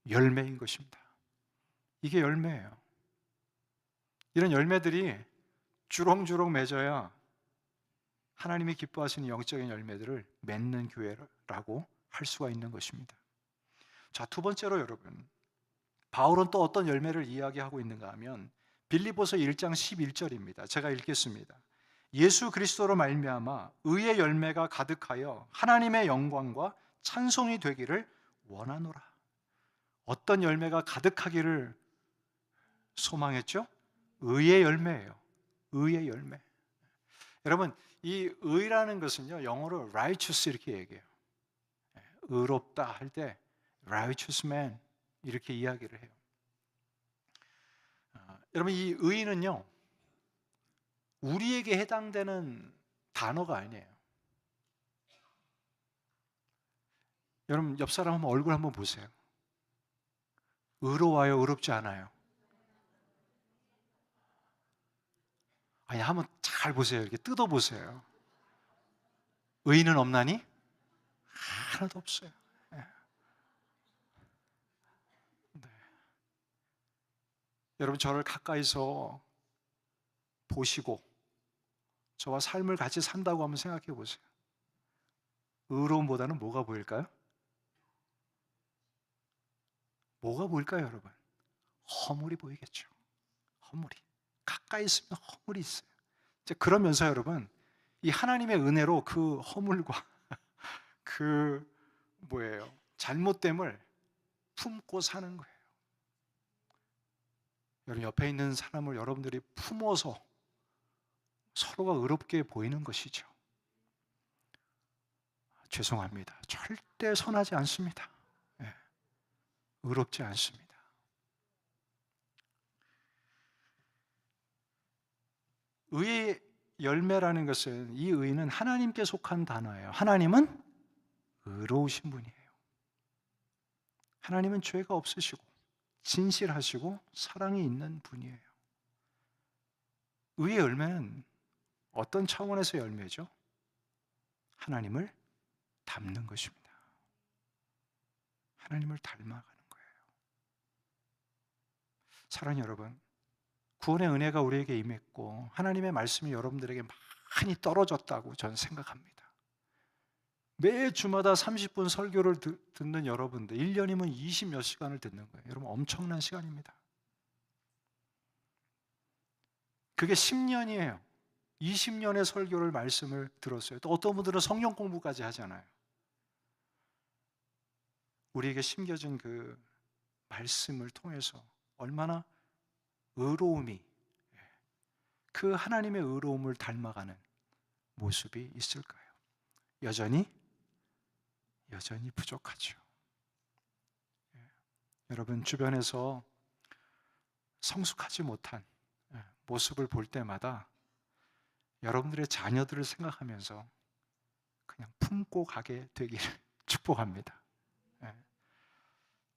열매인 것입니다. 이게 열매예요. 이런 열매들이 주렁주렁 맺어야 하나님이 기뻐하시는 영적인 열매들을 맺는 교회라고 할 수가 있는 것입니다. 자, 두 번째로 여러분, 바울은 또 어떤 열매를 이야기하고 있는가 하면 빌립보서 1장 11절입니다. 제가 읽겠습니다. 예수 그리스도로 말미암아 의의 열매가 가득하여 하나님의 영광과 찬송이 되기를 원하노라. 어떤 열매가 가득하기를 소망했죠? 의의 열매예요. 의의 열매. 여러분, 이 의라는 것은요, 영어로 righteous 이렇게 얘기해요. 의롭다 할 때 righteous man 이렇게 이야기를 해요. 여러분, 이 의는요, 우리에게 해당되는 단어가 아니에요. 여러분, 옆 사람 한번 얼굴 한번 보세요. 의로워요, 의롭지 않아요? 아니, 한번 잘 보세요. 이렇게 뜯어 보세요. 의인은 없나니? 하나도 없어요. 네. 여러분, 저를 가까이서 보시고 저와 삶을 같이 산다고 한번 생각해 보세요. 의로움보다는 뭐가 보일까요? 뭐가 보일까요, 여러분? 허물이 보이겠죠. 허물이. 가까이 있으면 허물이 있어요. 이제 그러면서 여러분, 이 하나님의 은혜로 그 허물과 그 잘못됨을 품고 사는 거예요. 여러분, 옆에 있는 사람을 여러분들이 품어서 서로가 의롭게 보이는 것이죠. 죄송합니다. 절대 선하지 않습니다. 네. 의롭지 않습니다. 의의 열매라는 것은, 이 의는 하나님께 속한 단어예요. 하나님은 의로우신 분이에요. 하나님은 죄가 없으시고 진실하시고 사랑이 있는 분이에요. 의의 열매는 어떤 차원에서 열매죠? 하나님을 닮는 것입니다. 하나님을 닮아가는 거예요. 사랑하는 여러분, 구원의 은혜가 우리에게 임했고 하나님의 말씀이 여러분들에게 많이 떨어졌다고 저는 생각합니다. 매 주마다 30분 설교를 듣는 여러분들, 1년이면 20몇 시간을 듣는 거예요. 여러분, 엄청난 시간입니다. 그게 10년이에요. 20년의 설교를, 말씀을 들었어요. 또 어떤 분들은 성경 공부까지 하잖아요. 우리에게 심겨진 그 말씀을 통해서 얼마나 의로움이, 그 하나님의 의로움을 닮아가는 모습이 있을까요? 여전히 부족하죠. 여러분, 주변에서 성숙하지 못한 모습을 볼 때마다 여러분들의 자녀들을 생각하면서 그냥 품고 가게 되기를 축복합니다.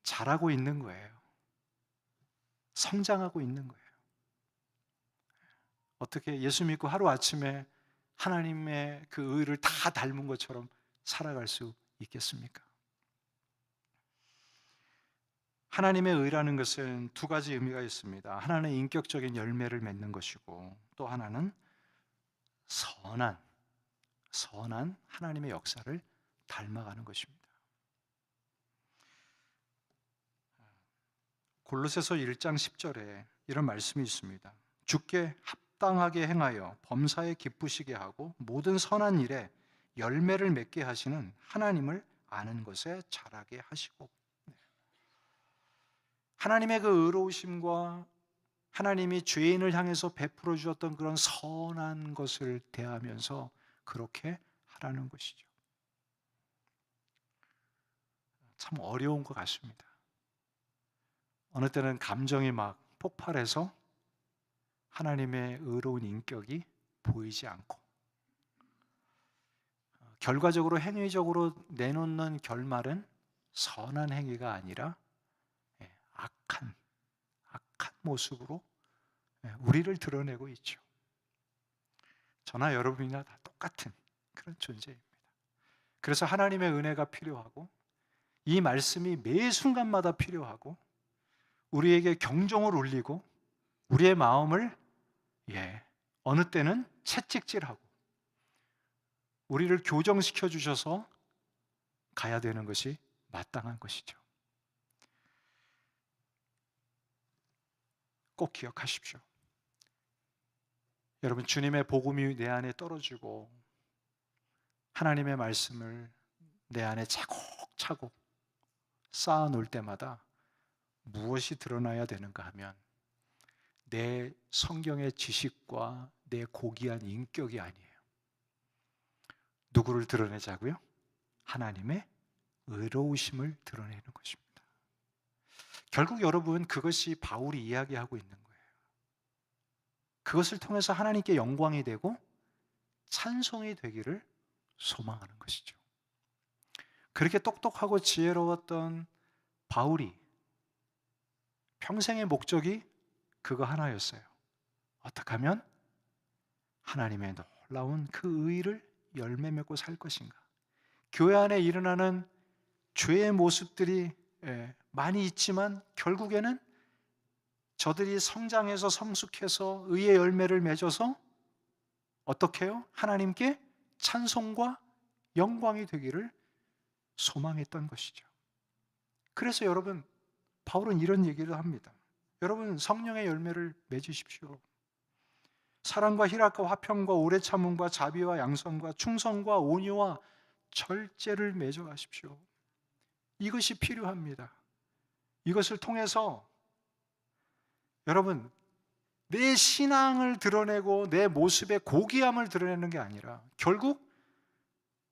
잘하고 있는 거예요. 성장하고 있는 거예요. 어떻게 예수 믿고 하루아침에 하나님의 그 의를 다 닮은 것처럼 살아갈 수 있겠습니까? 하나님의 의라는 것은 두 가지 의미가 있습니다. 하나는 인격적인 열매를 맺는 것이고, 또 하나는 선한 하나님의 역사를 닮아가는 것입니다. 골로새서 1장 10절에 이런 말씀이 있습니다. 주께 합당하게 행하여 범사에 기쁘시게 하고 모든 선한 일에 열매를 맺게 하시는 하나님을 아는 것에 자라게 하시고. 하나님의 그 의로우심과 하나님이 죄인을 향해서 베풀어 주었던 그런 선한 것을 대하면서 그렇게 하라는 것이죠. 참 어려운 것 같습니다. 어느 때는 감정이 막 폭발해서 하나님의 의로운 인격이 보이지 않고 결과적으로 행위적으로 내놓는 결말은 선한 행위가 아니라 악한 모습으로 우리를 드러내고 있죠. 저나 여러분이나 다 똑같은 그런 존재입니다. 그래서 하나님의 은혜가 필요하고 이 말씀이 매 순간마다 필요하고 우리에게 경종을 울리고 우리의 마음을 어느 때는 채찍질하고 우리를 교정시켜 주셔서 가야 되는 것이 마땅한 것이죠. 꼭 기억하십시오. 여러분, 주님의 복음이 내 안에 떨어지고 하나님의 말씀을 내 안에 차곡차곡 쌓아 놓을 때마다 무엇이 드러나야 되는가 하면 내 성경의 지식과 내 고귀한 인격이 아니에요. 누구를 드러내자고요? 하나님의 의로우심을 드러내는 것입니다. 결국 여러분, 그것이 바울이 이야기하고 있는 거예요. 그것을 통해서 하나님께 영광이 되고 찬송이 되기를 소망하는 것이죠. 그렇게 똑똑하고 지혜로웠던 바울이 평생의 목적이 그거 하나였어요. 어떻게 하면 하나님의 놀라운 그 의를 열매 맺고 살 것인가. 교회 안에 일어나는 죄의 모습들이 많이 있지만 결국에는 저들이 성장해서 성숙해서 의의 열매를 맺어서 어떻게 해요? 하나님께 찬송과 영광이 되기를 소망했던 것이죠. 그래서 여러분, 바울은 이런 얘기를 합니다. 여러분, 성령의 열매를 맺으십시오. 사랑과 희락과 화평과 오래 참음과 자비와 양선과 충성과 온유와 절제를 맺어가십시오. 이것이 필요합니다. 이것을 통해서 여러분, 내 신앙을 드러내고 내 모습의 고귀함을 드러내는 게 아니라 결국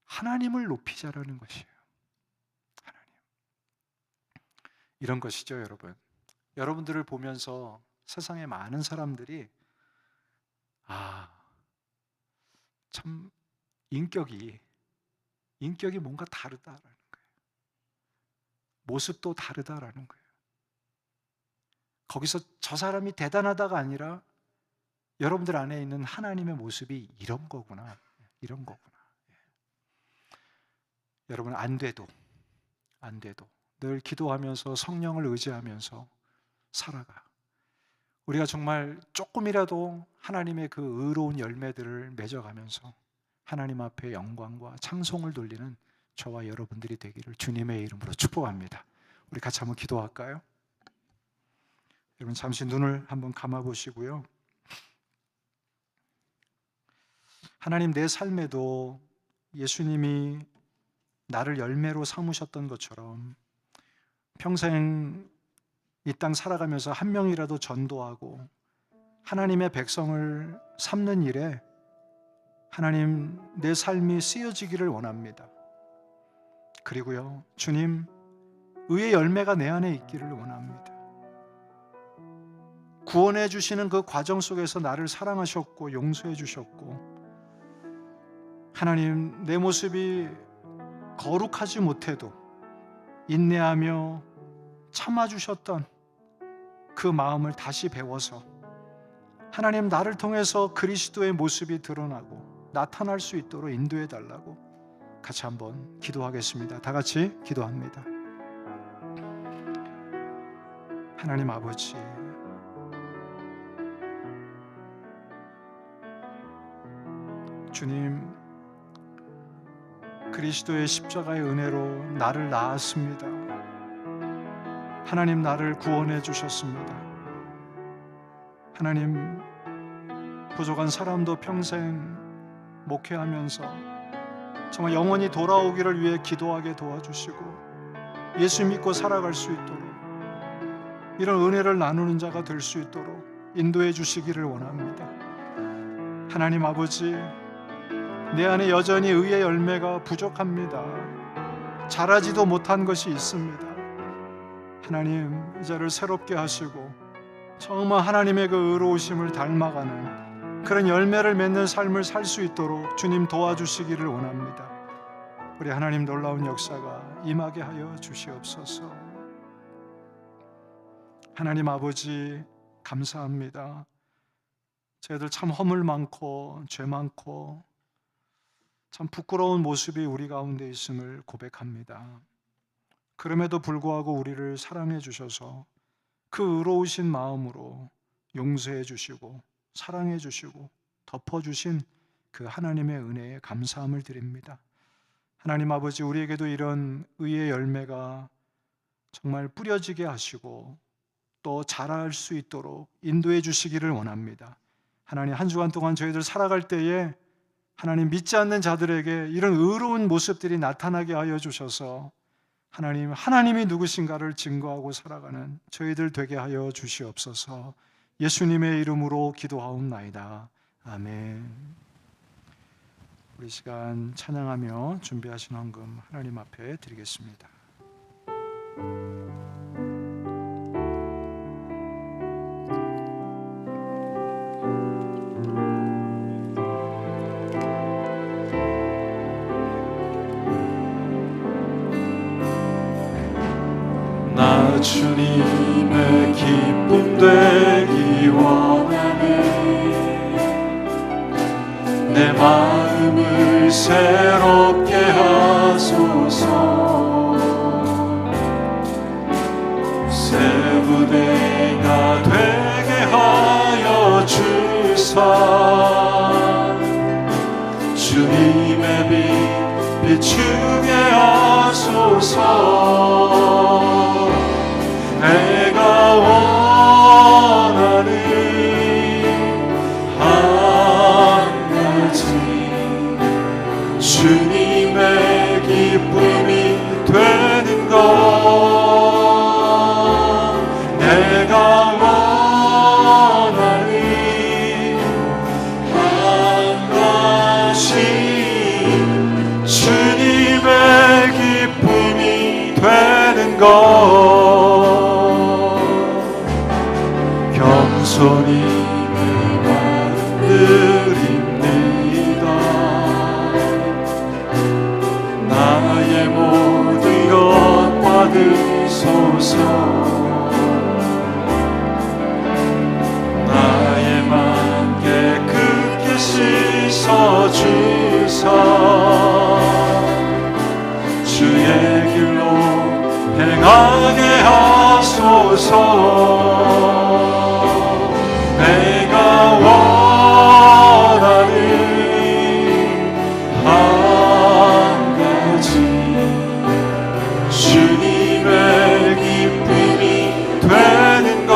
하나님을 높이자라는 것이에요. 하나님. 이런 것이죠, 여러분. 여러분들을 보면서 세상의 많은 사람들이 참 인격이 뭔가 다르다라는 거예요. 모습도 다르다라는 거예요. 거기서 저 사람이 대단하다가 아니라 여러분들 안에 있는 하나님의 모습이 이런 거구나. 이런 거구나. 여러분, 안 돼도 늘 기도하면서 성령을 의지하면서 살아가. 우리가 정말 조금이라도 하나님의 그 의로운 열매들을 맺어가면서 하나님 앞에 영광과 찬송을 돌리는 저와 여러분들이 되기를 주님의 이름으로 축복합니다. 우리 같이 한번 기도할까요? 여러분, 잠시 눈을 한번 감아보시고요. 하나님, 내 삶에도 예수님이 나를 열매로 삼으셨던 것처럼 평생 이 땅 살아가면서 한 명이라도 전도하고 하나님의 백성을 삼는 일에 하나님, 내 삶이 쓰여지기를 원합니다. 그리고요, 주님, 의의 열매가 내 안에 있기를 원합니다. 구원해 주시는 그 과정 속에서 나를 사랑하셨고 용서해 주셨고, 하나님, 내 모습이 거룩하지 못해도 인내하며 참아주셨던 그 마음을 다시 배워서 하나님, 나를 통해서 그리스도의 모습이 드러나고 나타날 수 있도록 인도해 달라고 같이 한번 기도하겠습니다. 다 같이 기도합니다. 하나님 아버지, 주님, 그리스도의 십자가의 은혜로 나를 낳았습니다. 하나님, 나를 구원해 주셨습니다. 하나님, 부족한 사람도 평생 목회하면서 정말 영원히 돌아오기를 위해 기도하게 도와주시고 예수 믿고 살아갈 수 있도록 이런 은혜를 나누는 자가 될 수 있도록 인도해 주시기를 원합니다. 하나님 아버지, 내 안에 여전히 의의 열매가 부족합니다. 자라지도 못한 것이 있습니다. 하나님, 이 자를 새롭게 하시고 정말 하나님의 그 의로우심을 닮아가는 그런 열매를 맺는 삶을 살 수 있도록 주님 도와주시기를 원합니다. 우리 하나님 놀라운 역사가 임하게 하여 주시옵소서. 하나님 아버지 감사합니다. 저희들 참 허물 많고 죄 많고 참 부끄러운 모습이 우리 가운데 있음을 고백합니다. 그럼에도 불구하고 우리를 사랑해 주셔서 그 의로우신 마음으로 용서해 주시고 사랑해 주시고 덮어 주신 그 하나님의 은혜에 감사함을 드립니다. 하나님 아버지, 우리에게도 이런 의의 열매가 정말 뿌려지게 하시고 또 자랄 수 있도록 인도해 주시기를 원합니다. 하나님, 한 주간 동안 저희들 살아갈 때에 하나님 믿지 않는 자들에게 이런 의로운 모습들이 나타나게 하여 주셔서 하나님, 하나님이 누구신가를 증거하고 살아가는 저희들 되게 하여 주시옵소서. 예수님의 이름으로 기도하옵나이다. 아멘. 우리 시간 찬양하며 준비하신 헌금 하나님 앞에 드리겠습니다. 나 주님의 기쁨 되기 원하네. 내 마음을 새롭게 하소서. 새 부대가 되게 하여 주사. 주님의 빛 비추게 하소서. 내가 원하는 한 가지, 주님의 기쁨이 되는 것. 내가 원하는 한 가지, 주님의 기쁨이 되는 것. 겸손히 내 마음 드립니다. 나의 모든 것 받으소서. 나의 맘 깨끗게 씻어주사. 주의 길로 행하게 하소서. 내가 원하는 한 가지, 주님의 기쁨이 되는 것.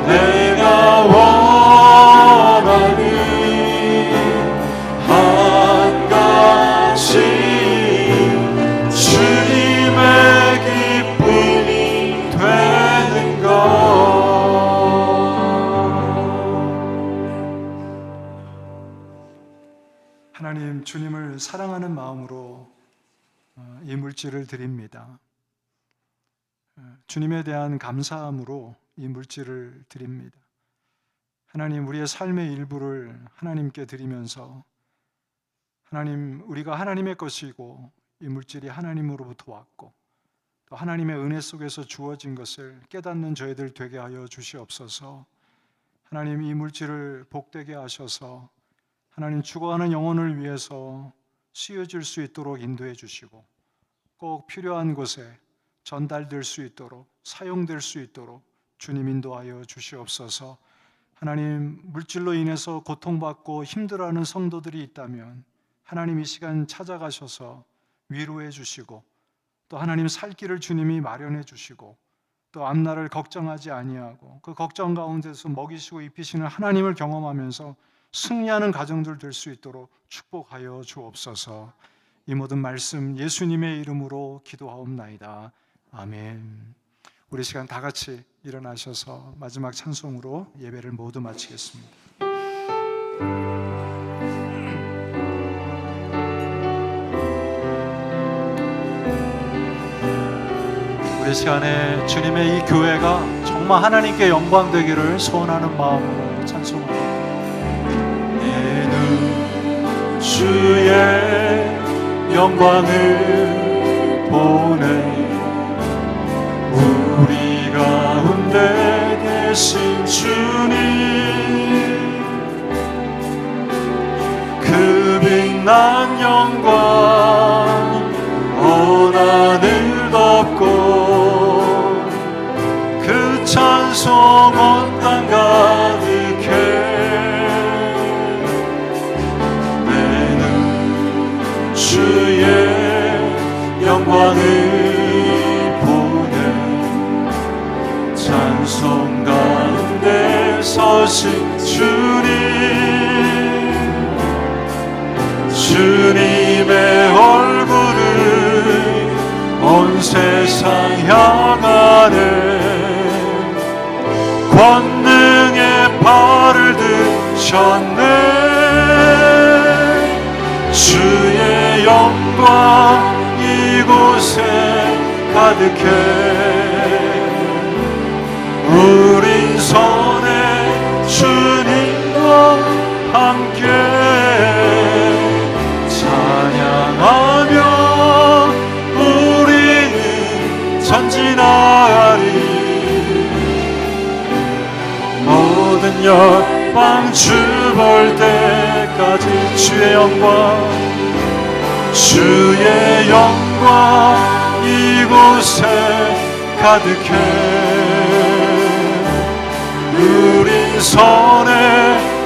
내가 원하는 한 가지, 주님의 기쁨이 되는 것. 하나님, 주님을 사랑하는 마음으로 이 물질을 드립니다. 주님에 대한 감사함으로 이 물질을 드립니다. 하나님, 우리의 삶의 일부를 하나님께 드리면서 하나님, 우리가 하나님의 것이고 이 물질이 하나님으로부터 왔고 또 하나님의 은혜 속에서 주어진 것을 깨닫는 저희들 되게 하여 주시옵소서. 하나님, 이 물질을 복되게 하셔서 하나님, 죽어가는 영혼을 위해서 쓰여질 수 있도록 인도해 주시고 꼭 필요한 곳에 전달될 수 있도록, 사용될 수 있도록 주님 인도하여 주시옵소서. 하나님, 물질로 인해서 고통받고 힘들어하는 성도들이 있다면 하나님, 이 시간 찾아가셔서 위로해 주시고 또 하나님, 살 길을 주님이 마련해 주시고 또 앞날을 걱정하지 아니하고 그 걱정 가운데서 먹이시고 입히시는 하나님을 경험하면서 승리하는 가정들 될 수 있도록 축복하여 주옵소서. 이 모든 말씀 예수님의 이름으로 기도하옵나이다. 아멘. 우리 시간 다 같이 일어나셔서 마지막 찬송으로 예배를 모두 마치겠습니다. 우리 시간에 주님의 이 교회가 정말 하나님께 영광 되기를 소원하는 마음으로 찬송합니다. 내 눈 주의 영광을 보네. 우리 가운데 계신 주님, 그 빛난 영광 온 하늘 덮고 그 찬송 온 땅 가득해. 내 눈 주의 영광을 보네. 찬송 가운데 서신 주님의 얼굴을 온 세상 향하네. 권능의 발을 드셨네. 주의 영광 이곳에 가득해. 우린 손에 주님과 함께 찬양하며 우리는 전진하리. 모든 열방 주 볼 때까지 주의 영광 이곳에 가득해. 우린 손에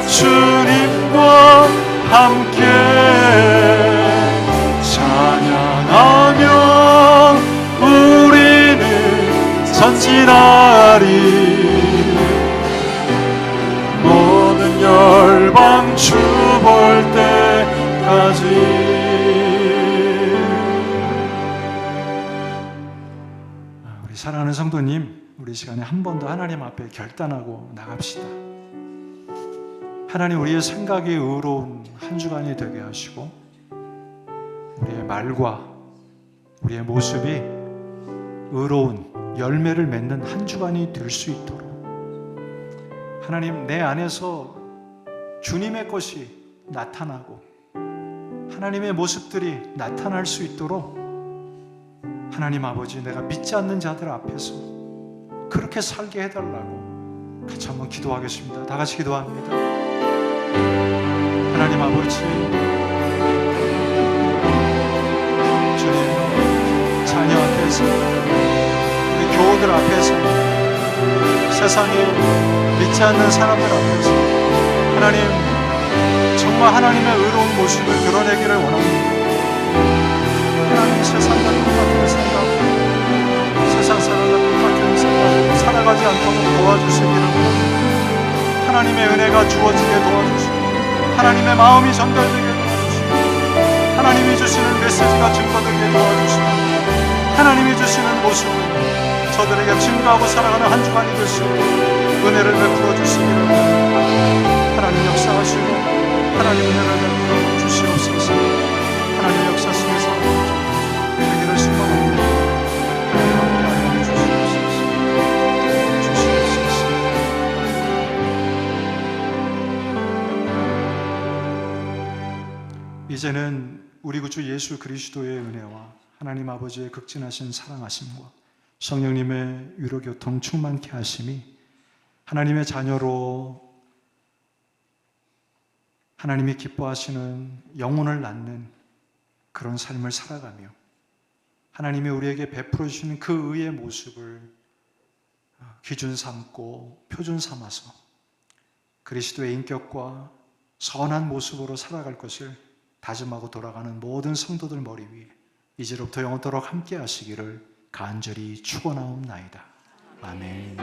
주님과 함께 찬양하며 우리는 전진하리. 모든 열방 주 볼 때까지. 우리 사랑하는 성도님, 우리 시간에 한 번 더 하나님 앞에 결단하고 나갑시다. 하나님, 우리의 생각이 의로운 한 주간이 되게 하시고 우리의 말과 우리의 모습이 의로운 열매를 맺는 한 주간이 될 수 있도록 하나님, 내 안에서 주님의 것이 나타나고 하나님의 모습들이 나타날 수 있도록 하나님 아버지, 내가 믿지 않는 자들 앞에서 그렇게 살게 해달라고 같이 한번 기도하겠습니다. 다 같이 기도합니다. 하나님 아버지, 주님, 자녀 앞에서, 우리 교우들 앞에서, 세상에 믿지 않는 사람들 앞에서 하나님, 정말 하나님의 의로운 모습을 드러내기를 원합니다. 하나님, 세상과 똑같은 생각, 세상 사람과 똑같은 생각 살아가지 않도록 도와주시기를 원합니다. 하나님의 은혜가 주어지게 도와주시고 하나님의 마음이 전달되게 도와주시고 하나님이 주시는 메시지가 증거되게 도와주시고 하나님이 주시는 모습을 저들에게 증거하고 살아가는 한 주간이 될 수 있도록 은혜를 베풀어 주시기를 원합니다. 하나님 역사하시고 하나님 은혜를 베풀어 주시옵소서. 하나님 역사 속에서 되기를 신방합니다. 하나님 주시옵소서. 이제는 우리 구주 예수 그리스도의 은혜와 하나님 아버지의 극진하신 사랑하심과 성령님의 위로교통 충만케 하심이 하나님의 자녀로 하나님이 기뻐하시는 영혼을 낳는 그런 삶을 살아가며 하나님이 우리에게 베풀어 주시는 그 의의 모습을 기준 삼고 표준 삼아서 그리스도의 인격과 선한 모습으로 살아갈 것을 다짐하고 돌아가는 모든 성도들 머리 위에 이제로부터 영원토록 함께 하시기를 간절히 축원하옵나이다. 아멘.